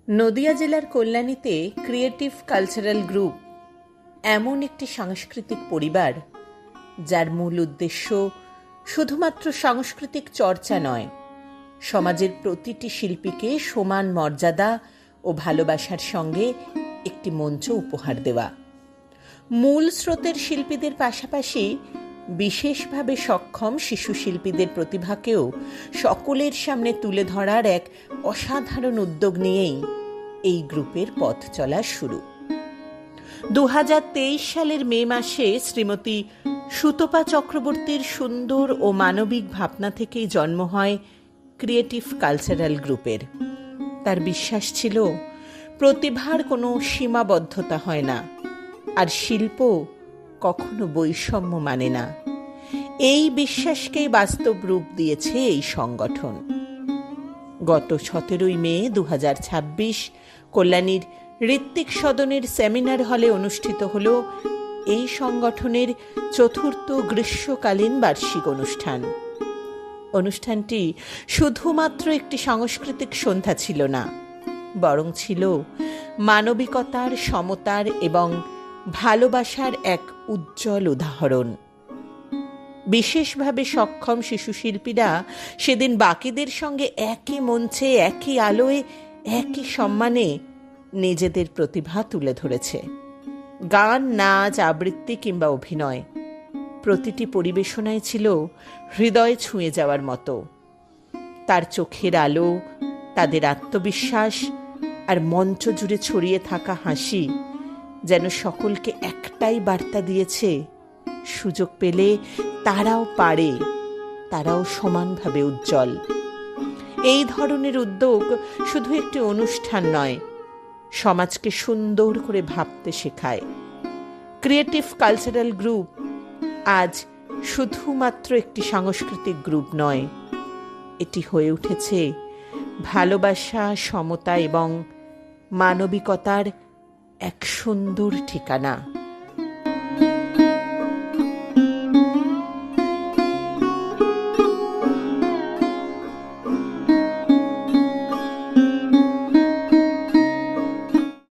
নদিয়া জেলার কল্যাণীতে creative cultural group এমন একটি সাংস্কৃতিক পরিবার যার মূল উদ্দেশ্য শুধুমাত্র সাংস্কৃতিক চর্চা নয়, সমাজের প্রতিটি শিল্পীকে সমান মর্যাদা ও ভালোবাসার সঙ্গে একটি মঞ্চ উপহার দেওয়া। মূল স্রোতের শিল্পীদের পাশাপাশি বিশেষভাবে সক্ষম শিশু শিল্পীদের প্রতিভাকেও সকলের সামনে তুলে ধরার এক অসাধারণ উদ্যোগ নিয়েই এই গ্রুপের পথ চলা শুরু। 2023 সালের মে মাসে শ্রীমতী সুতপা চক্রবর্তীর সুন্দর ও মানবিক ভাবনা থেকেই জন্ম হয় ক্রিয়েটিভ কালচারাল গ্রুপের। তার বিশ্বাস ছিল প্রতিভার কোনো সীমাবদ্ধতা হয় না, আর শিল্প কখনো বৈষম্য মানে না। এই বিশ্বাসকেই বাস্তব রূপ দিয়েছে এই সংগঠন। গত 17 মে 2026 কল্যাণীর ঋত্বিক সদনের সেমিনার হলে অনুষ্ঠিত হল এই সংগঠনের 4th গ্রীষ্মকালীন বার্ষিক অনুষ্ঠান। অনুষ্ঠানটি শুধুমাত্র একটি সাংস্কৃতিক সন্ধ্যা ছিল না, বরং ছিল মানবিকতার, সমতার এবং ভালোবাসার এক উজ্জ্বল উদাহরণ। বিশেষভাবে সক্ষম শিশু শিল্পীরা সেদিন বাকিদের সঙ্গে একই মঞ্চে, একই আলোয়, একই সম্মানে নিজেদের প্রতিভা তুলে ধরেছে। গান, নাচ, আবৃত্তি কিংবা অভিনয়, প্রতিটি পরিবেশনায় ছিল হৃদয় ছুঁয়ে যাওয়ার মতো। তার চোখের আলো, তাদের আত্মবিশ্বাস আর মঞ্চ জুড়ে ছড়িয়ে থাকা হাসি যেন সকলকে একটাই বার্তা দিয়েছে, সুযোগ পেলে তারাও পারে, তারাও সমানভাবে উজ্জ্বল। এই ধরনের উদ্যোগ শুধু একটি অনুষ্ঠান নয়, সমাজকে সুন্দর করে ভাবতে শেখায়। ক্রিয়েটিভ কালচারাল গ্রুপ আজ শুধুমাত্র একটি সাংস্কৃতিক গ্রুপ নয়, এটি হয়ে উঠেছে ভালোবাসা, সমতা এবং মানবিকতার এক সুন্দর ঠিকানা।